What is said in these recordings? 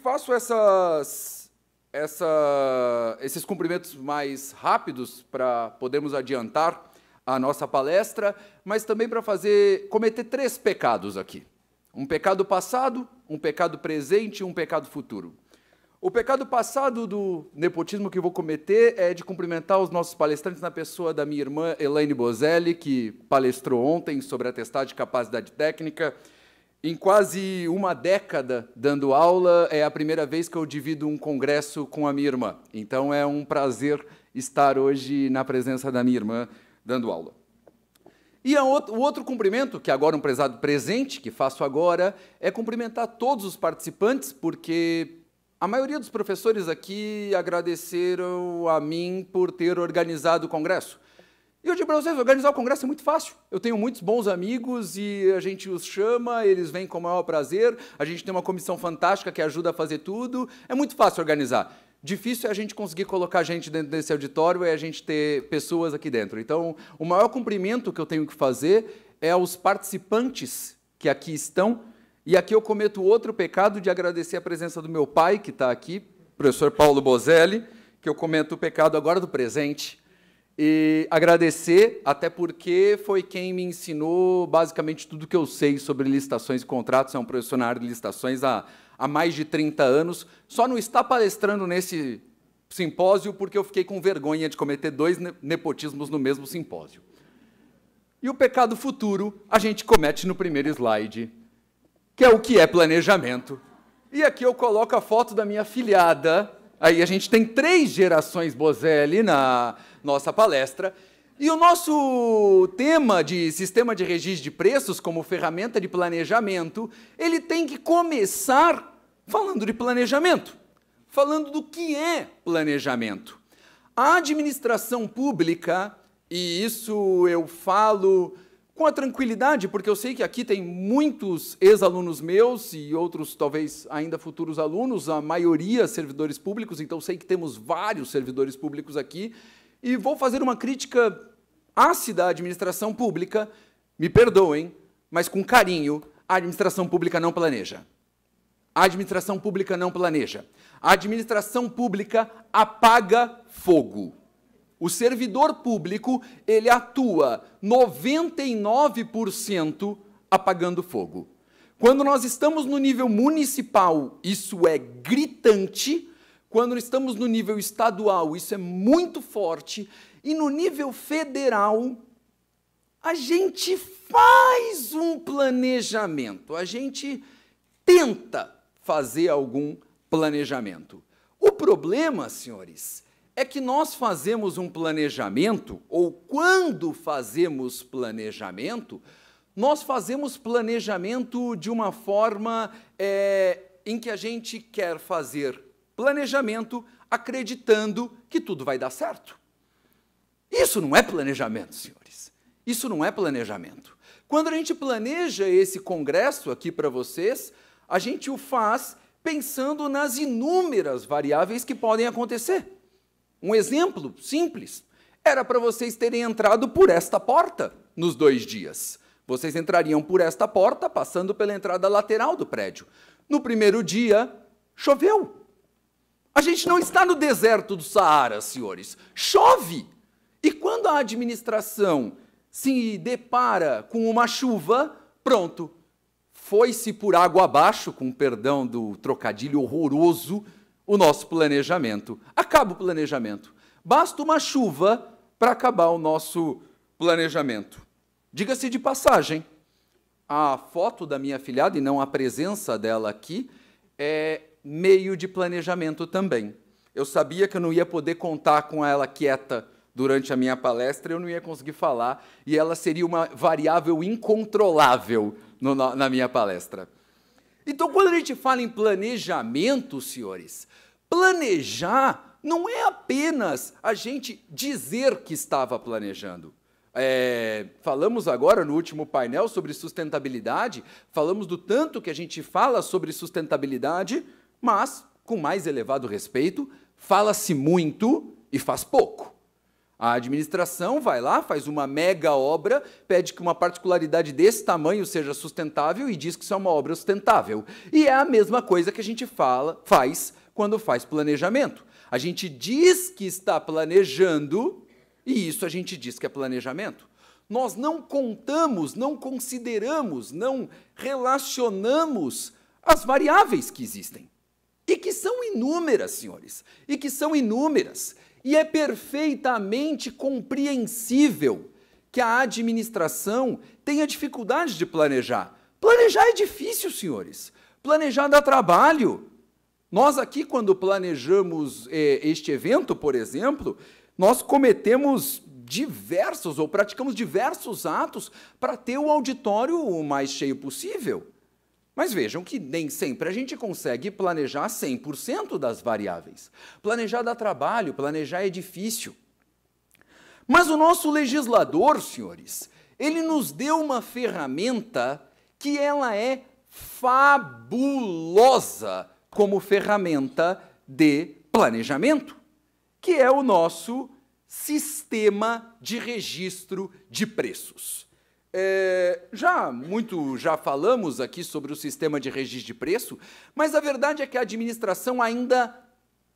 faço esses cumprimentos mais rápidos para podermos adiantar a nossa palestra, mas também para cometer 3 pecados aqui. Um pecado passado, um pecado presente e um pecado futuro. O pecado passado do nepotismo que eu vou cometer é de cumprimentar os nossos palestrantes na pessoa da minha irmã Elaine Bozelli, que palestrou ontem sobre atestado de capacidade técnica. Em quase uma década dando aula, é a primeira vez que eu divido um congresso com a minha irmã. Então é um prazer estar hoje na presença da minha irmã dando aula. E o outro cumprimento, que agora um prezado presente, que faço agora, é cumprimentar todos os participantes, porque a maioria dos professores aqui agradeceram a mim por ter organizado o congresso. E eu digo para vocês, organizar o congresso é muito fácil. Eu tenho muitos bons amigos e a gente os chama, eles vêm com o maior prazer, a gente tem uma comissão fantástica que ajuda a fazer tudo, é muito fácil organizar. Difícil é a gente conseguir colocar gente dentro desse auditório e a gente ter pessoas aqui dentro. Então, o maior cumprimento que eu tenho que fazer é aos participantes que aqui estão. E aqui eu cometo outro pecado de agradecer a presença do meu pai, que está aqui, professor Paulo Bozelli, que eu cometo o pecado agora do presente. E agradecer, até porque foi quem me ensinou basicamente tudo que eu sei sobre licitações e contratos. É um professor na área de licitações há mais de 30 anos. Só não está palestrando nesse simpósio porque eu fiquei com vergonha de cometer 2 nepotismos no mesmo simpósio. E o pecado futuro a gente comete no primeiro slide, que é o que é planejamento. E aqui eu coloco a foto da minha afilhada. Aí a gente tem 3 gerações Bozelli na nossa palestra. E o nosso tema de sistema de registro de preços como ferramenta de planejamento, ele tem que começar falando de planejamento, falando do que é planejamento. A administração pública, e isso eu falo com a tranquilidade, porque eu sei que aqui tem muitos ex-alunos meus e outros, talvez, ainda futuros alunos, a maioria servidores públicos, então sei que temos vários servidores públicos aqui, e vou fazer uma crítica ácida à administração pública, me perdoem, mas com carinho, a administração pública não planeja. A administração pública não planeja. A administração pública apaga fogo. O servidor público, ele atua 99% apagando fogo. Quando nós estamos no nível municipal, isso é gritante. Quando estamos no nível estadual, isso é muito forte. E no nível federal, a gente faz um planejamento, a gente tenta fazer algum planejamento. O problema, senhores, é que nós fazemos um planejamento, ou quando fazemos planejamento, nós fazemos planejamento de uma forma em que a gente quer fazer planejamento acreditando que tudo vai dar certo. Isso não é planejamento, senhores. Isso não é planejamento. Quando a gente planeja esse congresso aqui para vocês, a gente o faz pensando nas inúmeras variáveis que podem acontecer. Um exemplo simples, era para vocês terem entrado por esta porta nos 2 dias. Vocês entrariam por esta porta, passando pela entrada lateral do prédio. No primeiro dia, choveu. A gente não está no deserto do Saara, senhores. Chove! E quando a administração se depara com uma chuva, pronto, foi-se por água abaixo, com perdão do trocadilho horroroso, o nosso planejamento. Acaba o planejamento. Basta uma chuva para acabar o nosso planejamento. Diga-se de passagem, a foto da minha afilhada, e não a presença dela aqui, é meio de planejamento também. Eu sabia que eu não ia poder contar com ela quieta durante a minha palestra, eu não ia conseguir falar, e ela seria uma variável incontrolável na minha palestra. Então, quando a gente fala em planejamento, senhores, planejar não é apenas a gente dizer que estava planejando. Falamos agora no último painel sobre sustentabilidade, falamos do tanto que a gente fala sobre sustentabilidade, mas, com mais elevado respeito, fala-se muito e faz pouco. A administração vai lá, faz uma mega obra, pede que uma particularidade desse tamanho seja sustentável e diz que isso é uma obra sustentável. E é a mesma coisa que a gente faz quando faz planejamento. A gente diz que está planejando e isso a gente diz que é planejamento. Nós não contamos, não consideramos, não relacionamos as variáveis que existem. E que são inúmeras, senhores, e que são inúmeras. E é perfeitamente compreensível que a administração tenha dificuldade de planejar. Planejar é difícil, senhores. Planejar dá trabalho. Nós aqui, quando planejamos este evento, por exemplo, nós cometemos diversos ou praticamos diversos atos para ter o auditório o mais cheio possível. Mas vejam que nem sempre a gente consegue planejar 100% das variáveis. Planejar dá trabalho, planejar é difícil. Mas o nosso legislador, senhores, ele nos deu uma ferramenta que ela é fabulosa como ferramenta de planejamento, que é o nosso sistema de registro de preços. Já falamos aqui sobre o sistema de registro de preço, mas a verdade é que a administração ainda,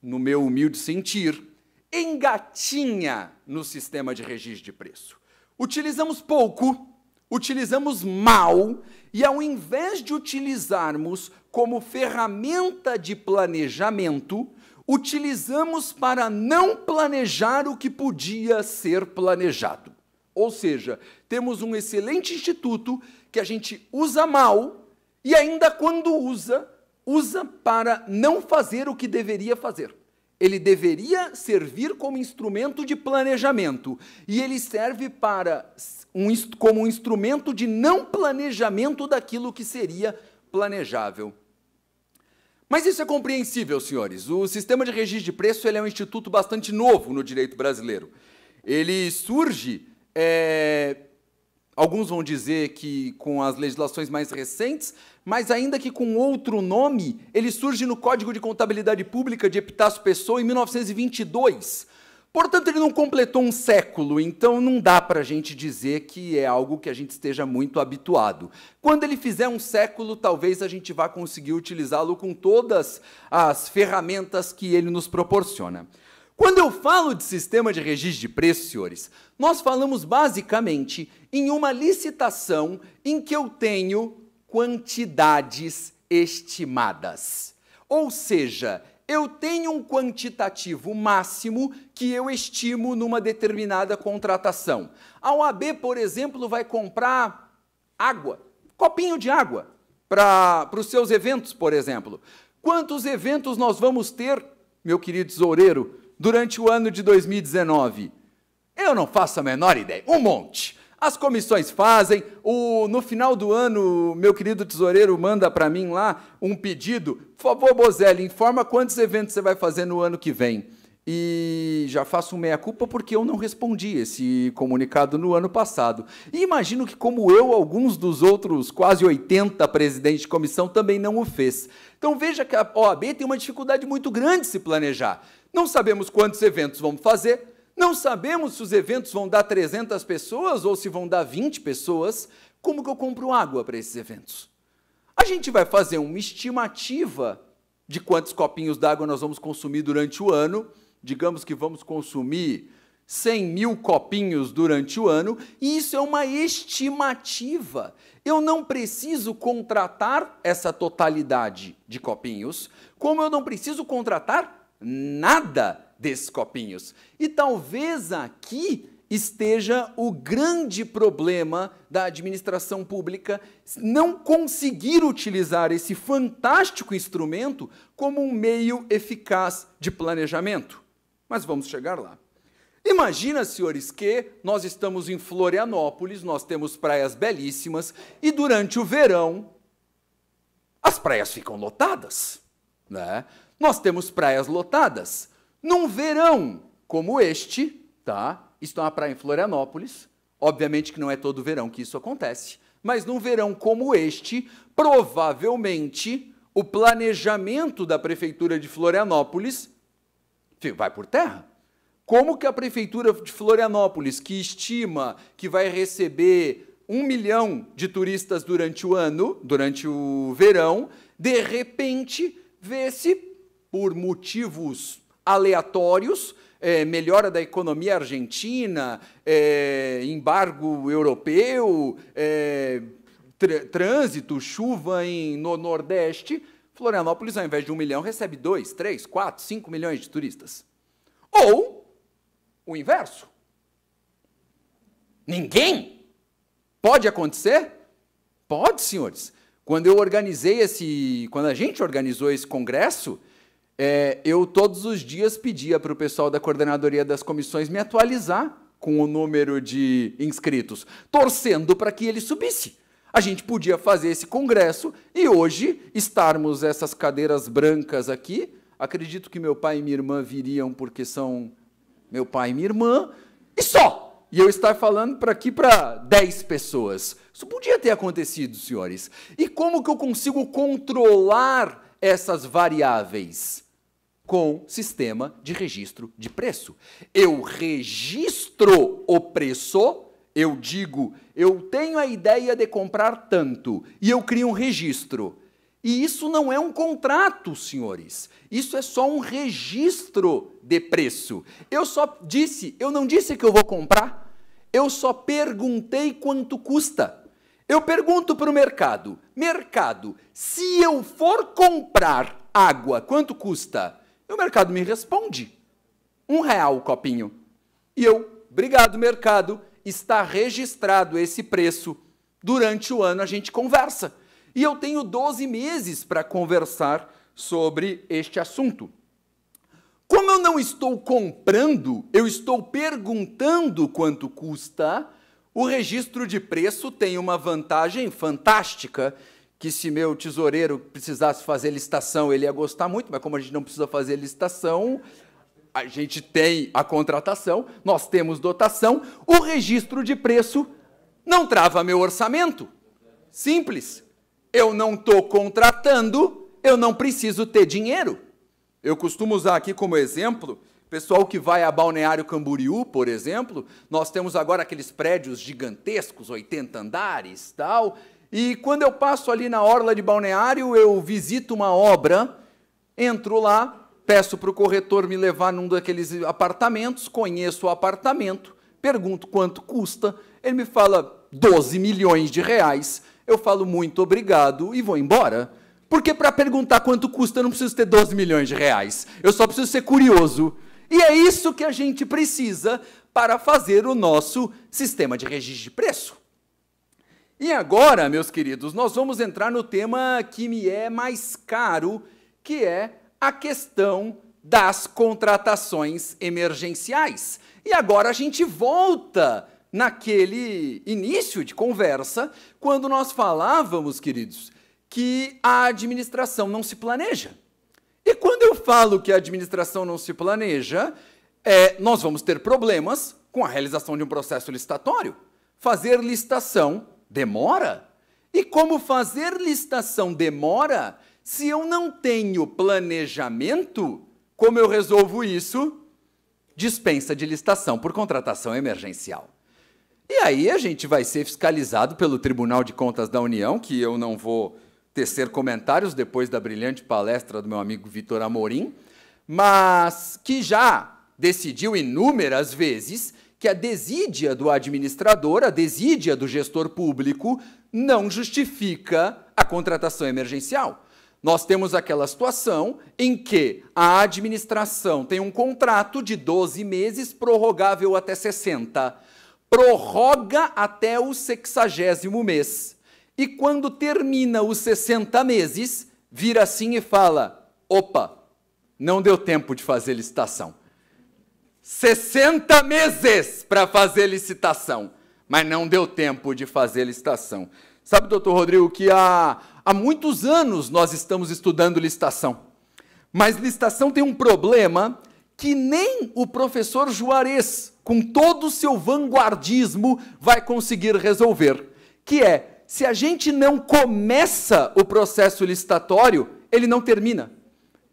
no meu humilde sentir, engatinha no sistema de registro de preço. Utilizamos pouco, utilizamos mal, e ao invés de utilizarmos como ferramenta de planejamento, utilizamos para não planejar o que podia ser planejado. Ou seja, temos um excelente instituto que a gente usa mal e ainda quando usa para não fazer o que deveria fazer. Ele deveria servir como instrumento de planejamento e ele serve como um instrumento de não planejamento daquilo que seria planejável. Mas isso é compreensível, senhores. O sistema de registro de preço ele é um instituto bastante novo no direito brasileiro. Ele surge... alguns vão dizer que com as legislações mais recentes, mas ainda que com outro nome, ele surge no Código de Contabilidade Pública de Epitácio Pessoa em 1922. Portanto, ele não completou um século, então não dá para a gente dizer que é algo que a gente esteja muito habituado. Quando ele fizer um século, talvez a gente vá conseguir utilizá-lo com todas as ferramentas que ele nos proporciona. Quando eu falo de sistema de registro de preços, senhores, nós falamos basicamente em uma licitação em que eu tenho quantidades estimadas. Ou seja, eu tenho um quantitativo máximo que eu estimo numa determinada contratação. A OAB, por exemplo, vai comprar água, copinho de água, para os seus eventos, por exemplo. Quantos eventos nós vamos ter, meu querido tesoureiro, durante o ano de 2019? Eu não faço a menor ideia. Um monte. As comissões fazem, no final do ano, meu querido tesoureiro manda para mim lá um pedido. Por favor, Bozelli, informa quantos eventos você vai fazer no ano que vem. E já faço um meia-culpa porque eu não respondi esse comunicado no ano passado. E imagino que, como eu, alguns dos outros quase 80 presidentes de comissão também não o fez. Então veja que a OAB tem uma dificuldade muito grande de se planejar. Não sabemos quantos eventos vamos fazer, não sabemos se os eventos vão dar 300 pessoas ou se vão dar 20 pessoas. Como que eu compro água para esses eventos? A gente vai fazer uma estimativa de quantos copinhos d'água nós vamos consumir durante o ano. Digamos que vamos consumir 100 mil copinhos durante o ano, e isso é uma estimativa. Eu não preciso contratar essa totalidade de copinhos, como eu não preciso contratar nada desses copinhos. E talvez aqui esteja o grande problema da administração pública não conseguir utilizar esse fantástico instrumento como um meio eficaz de planejamento. Mas vamos chegar lá. Imagina, senhores, que nós estamos em Florianópolis, nós temos praias belíssimas e durante o verão as praias ficam lotadas, né? Nós temos praias lotadas. Num verão como este, tá? Isto é uma praia em Florianópolis. Obviamente que não é todo verão que isso acontece, mas num verão como este, provavelmente o planejamento da Prefeitura de Florianópolis vai por terra. Como que a Prefeitura de Florianópolis, que estima que vai receber 1 milhão de turistas durante o ano, durante o verão, de repente vê-se, por motivos aleatórios, melhora da economia argentina, embargo europeu, trânsito, chuva no Nordeste, Florianópolis, ao invés de 1 milhão, recebe 2, 3, 4, 5 milhões de turistas. Ou o inverso. Ninguém. Pode acontecer? Pode, senhores. Quando a gente organizou esse congresso, eu todos os dias pedia para o pessoal da coordenadoria das comissões me atualizar com o número de inscritos, torcendo para que ele subisse. A gente podia fazer esse congresso e hoje estarmos essas cadeiras brancas aqui. Acredito que meu pai e minha irmã viriam porque são meu pai e minha irmã, e só. E eu estar falando aqui para 10 pessoas. Isso podia ter acontecido, senhores. E como que eu consigo controlar essas variáveis? Com sistema de registro de preço. Eu registro o preço, eu digo, eu tenho a ideia de comprar tanto, e eu crio um registro. E isso não é um contrato, senhores. Isso é só um registro de preço. Eu não disse que eu vou comprar, eu só perguntei quanto custa. Eu pergunto para o mercado, se eu for comprar água, quanto custa? E o mercado me responde, R$1 o copinho. E eu, obrigado, mercado, está registrado esse preço. Durante o ano a gente conversa. E eu tenho 12 meses para conversar sobre este assunto. Como eu não estou comprando, eu estou perguntando quanto custa, o registro de preço tem uma vantagem fantástica, que se meu tesoureiro precisasse fazer licitação, ele ia gostar muito, mas como a gente não precisa fazer licitação, a gente tem a contratação, nós temos dotação, o registro de preço não trava meu orçamento. Simples. Eu não estou contratando, eu não preciso ter dinheiro. Eu costumo usar aqui como exemplo, pessoal que vai a Balneário Camboriú, por exemplo, nós temos agora aqueles prédios gigantescos, 80 andares, tal, e quando eu passo ali na orla de Balneário, eu visito uma obra, entro lá, peço para o corretor me levar num daqueles apartamentos, conheço o apartamento, pergunto quanto custa, ele me fala 12 milhões de reais, eu falo muito obrigado e vou embora. Porque para perguntar quanto custa eu não preciso ter 12 milhões de reais. Eu só preciso ser curioso. E é isso que a gente precisa para fazer o nosso sistema de registro de preço. E agora, meus queridos, nós vamos entrar no tema que me é mais caro, que é a questão das contratações emergenciais. E agora a gente volta naquele início de conversa, quando nós falávamos, queridos, que a administração não se planeja. E quando eu falo que a administração não se planeja, nós vamos ter problemas com a realização de um processo licitatório. Fazer licitação demora. E como fazer licitação demora, se eu não tenho planejamento, como eu resolvo isso? Dispensa de licitação por contratação emergencial. E aí a gente vai ser fiscalizado pelo Tribunal de Contas da União, que eu não vou tecer comentários depois da brilhante palestra do meu amigo Vitor Amorim, mas que já decidiu inúmeras vezes que a desídia do administrador, a desídia do gestor público, não justifica a contratação emergencial. Nós temos aquela situação em que a administração tem um contrato de 12 meses, prorrogável até 60, prorroga até o 60º mês. E quando termina os 60 meses, vira assim e fala, opa, não deu tempo de fazer licitação. 60 meses para fazer licitação, mas não deu tempo de fazer licitação. Sabe, doutor Rodrigo, que há muitos anos nós estamos estudando licitação, mas licitação tem um problema que nem o professor Juarez, com todo o seu vanguardismo, vai conseguir resolver, que é, se a gente não começa o processo licitatório, ele não termina.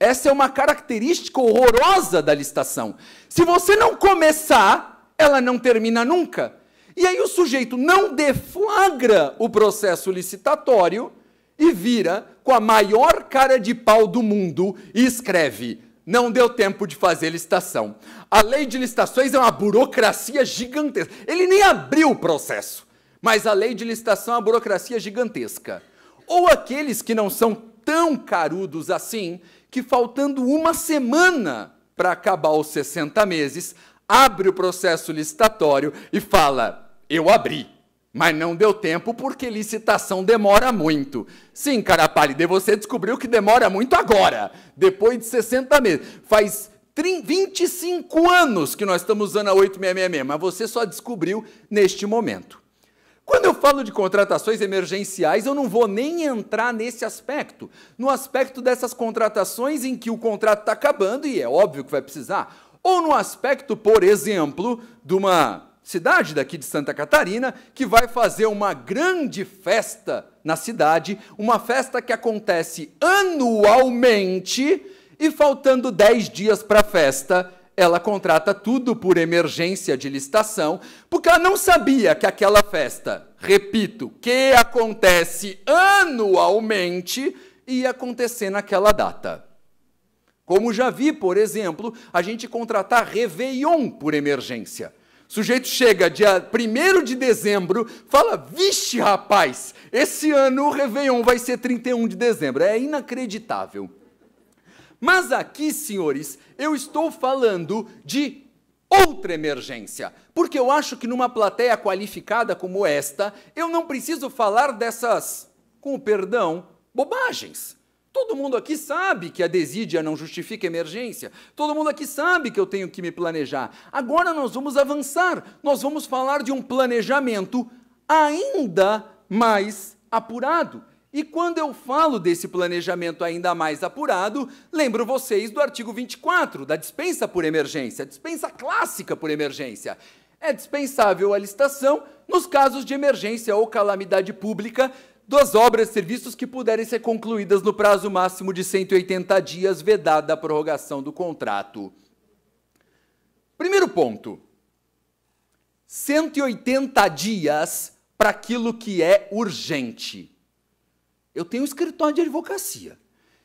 Essa é uma característica horrorosa da licitação. Se você não começar, ela não termina nunca. E aí o sujeito não deflagra o processo licitatório e vira com a maior cara de pau do mundo e escreve: não deu tempo de fazer licitação. A lei de licitações é uma burocracia gigantesca. Ele nem abriu o processo, mas a lei de licitação é uma burocracia gigantesca. Ou aqueles que não são tão carudos assim, que faltando uma semana para acabar os 60 meses, abre o processo licitatório e fala: eu abri, mas não deu tempo porque licitação demora muito. Sim, cara pálida, você descobriu que demora muito agora, depois de 60 meses. Faz 25 anos que nós estamos usando a 8666, mas você só descobriu neste momento. Quando eu falo de contratações emergenciais, eu não vou nem entrar nesse aspecto, no aspecto dessas contratações em que o contrato está acabando e é óbvio que vai precisar, ou no aspecto, por exemplo, de uma cidade daqui de Santa Catarina que vai fazer uma grande festa na cidade, uma festa que acontece anualmente e faltando 10 dias para a festa, ela contrata tudo por emergência de licitação, porque ela não sabia que aquela festa, repito, que acontece anualmente, ia acontecer naquela data. Como já vi, por exemplo, a gente contratar Réveillon por emergência. O sujeito chega dia 1º de dezembro, fala: vixe, rapaz, esse ano o Réveillon vai ser 31 de dezembro. É inacreditável. Mas aqui, senhores, eu estou falando de outra emergência, porque eu acho que numa plateia qualificada como esta, eu não preciso falar dessas, com perdão, bobagens. Todo mundo aqui sabe que a desídia não justifica emergência. Todo mundo aqui sabe que eu tenho que me planejar. Agora nós vamos avançar. Nós vamos falar de um planejamento ainda mais apurado. E quando eu falo desse planejamento ainda mais apurado, lembro vocês do artigo 24, da dispensa por emergência, dispensa clássica por emergência. É dispensável a licitação nos casos de emergência ou calamidade pública das obras e serviços que puderem ser concluídas no prazo máximo de 180 dias, vedada a prorrogação do contrato. Primeiro ponto, 180 dias para aquilo que é urgente. Eu tenho um escritório de advocacia.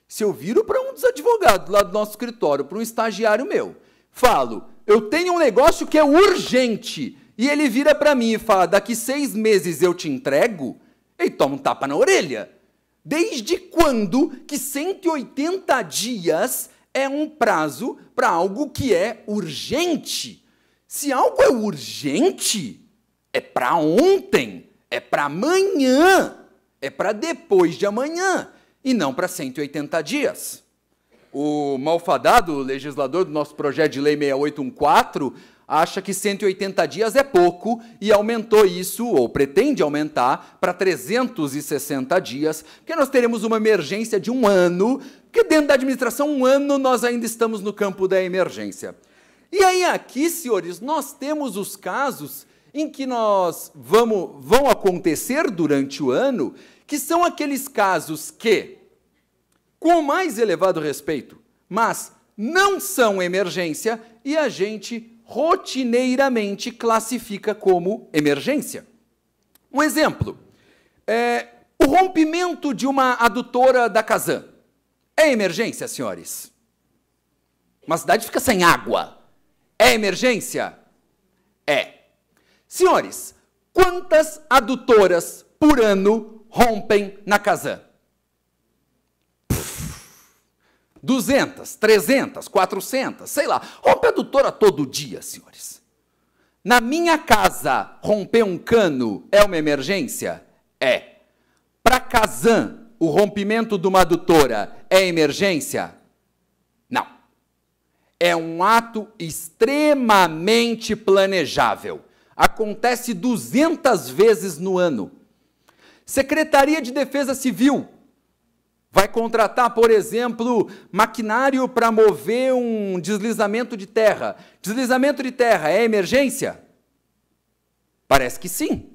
Se eu viro para um dos advogados lá do nosso escritório, para um estagiário meu, falo: eu tenho um negócio que é urgente, e ele vira para mim e fala: daqui 6 meses eu te entrego, ele toma um tapa na orelha. Desde quando que 180 dias é um prazo para algo que é urgente? Se algo é urgente, é para ontem, é para amanhã, é para depois de amanhã, e não para 180 dias. O malfadado legislador do nosso projeto de lei 6814 acha que 180 dias é pouco e aumentou isso, ou pretende aumentar, para 360 dias, porque nós teremos uma emergência de 1 ano, porque dentro da administração, 1 ano nós ainda estamos no campo da emergência. E aí aqui, senhores, nós temos os casos em que vão acontecer durante o ano, que são aqueles casos que, com o mais elevado respeito, mas não são emergência e a gente rotineiramente classifica como emergência. Um exemplo, o rompimento de uma adutora da Casan. É emergência, senhores? Uma cidade fica sem água. É emergência? É. Senhores, quantas adutoras por ano rompem na Casan? 200, 300, 400, sei lá. Rompe a adutora todo dia, senhores. Na minha casa, romper um cano é uma emergência? É. Para Casan, o rompimento de uma adutora é emergência? Não. É um ato extremamente planejável. Acontece 200 vezes no ano. Secretaria de Defesa Civil vai contratar, por exemplo, maquinário para mover um deslizamento de terra. Deslizamento de terra é emergência? Parece que sim.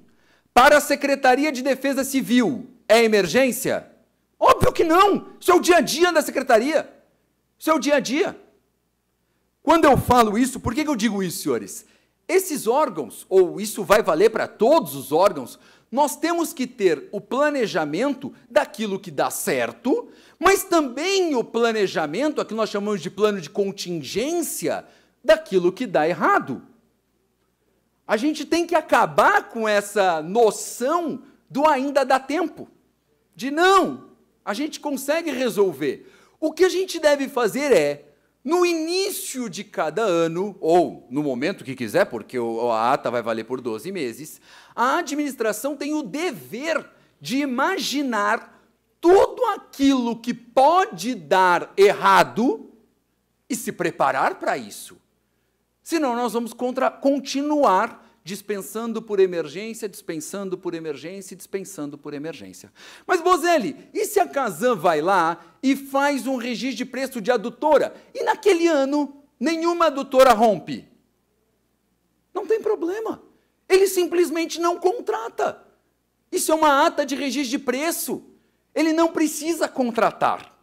Para a Secretaria de Defesa Civil, é emergência? Óbvio que não. Isso é o dia a dia da Secretaria. Isso é o dia a dia. Quando eu falo isso, por que eu digo isso, senhores? Esses órgãos, ou isso vai valer para todos os órgãos, nós temos que ter o planejamento daquilo que dá certo, mas também o planejamento, aquilo que nós chamamos de plano de contingência, daquilo que dá errado. A gente tem que acabar com essa noção do ainda dá tempo, de não, a gente consegue resolver. O que a gente deve fazer é, no início de cada ano, ou no momento que quiser, porque a ata vai valer por 12 meses, a administração tem o dever de imaginar tudo aquilo que pode dar errado e se preparar para isso. Senão nós vamos continuar dispensando por emergência, dispensando por emergência, dispensando por emergência. Mas, Bozelli, e se a Casan vai lá e faz um registro de preço de adutora, e naquele ano nenhuma adutora rompe? Não tem problema. Ele simplesmente não contrata. Isso é uma ata de registro de preço. Ele não precisa contratar.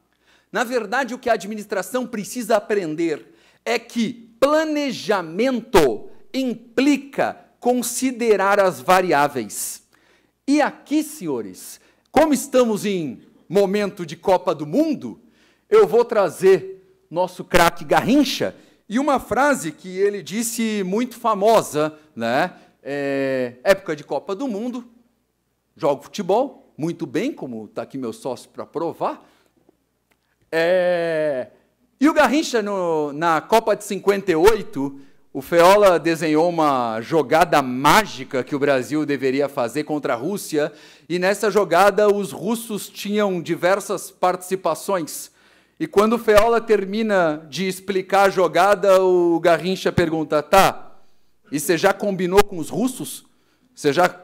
Na verdade, o que a administração precisa aprender é que planejamento implica considerar as variáveis. E aqui, senhores, como estamos em momento de Copa do Mundo, eu vou trazer nosso craque Garrincha e uma frase que ele disse muito famosa, né? Época de Copa do Mundo, jogo futebol, muito bem, como está aqui meu sócio para provar. E o Garrincha, na Copa de 58, o Feola desenhou uma jogada mágica que o Brasil deveria fazer contra a Rússia, e nessa jogada os russos tinham diversas participações. E quando o Feola termina de explicar a jogada, o Garrincha pergunta, tá, e você já combinou com os russos?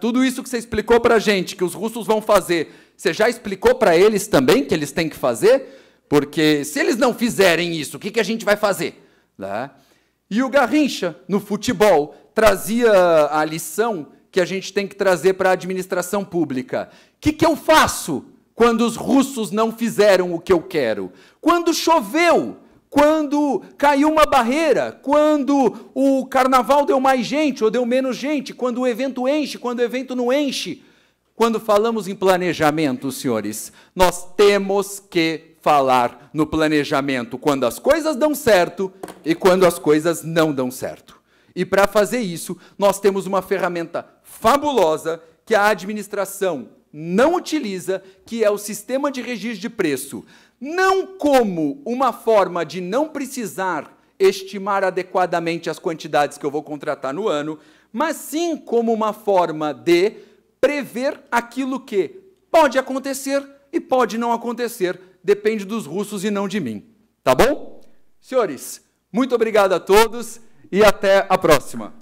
Tudo isso que você explicou para a gente, que os russos vão fazer, você já explicou para eles também que eles têm que fazer? Porque se eles não fizerem isso, o que a gente vai fazer? Né? E o Garrincha, no futebol, trazia a lição que a gente tem que trazer para a administração pública. O que eu faço quando os russos não fizeram o que eu quero? Quando choveu, quando caiu uma barreira, quando o carnaval deu mais gente ou deu menos gente, quando o evento enche, quando o evento não enche. Quando falamos em planejamento, senhores, nós temos que falar no planejamento quando as coisas dão certo e quando as coisas não dão certo. E para fazer isso, nós temos uma ferramenta fabulosa que a administração não utiliza, que é o sistema de registro de preço. Não como uma forma de não precisar estimar adequadamente as quantidades que eu vou contratar no ano, mas sim como uma forma de prever aquilo que pode acontecer e pode não acontecer, depende dos russos e não de mim. Tá bom? Senhores, muito obrigado a todos e até a próxima.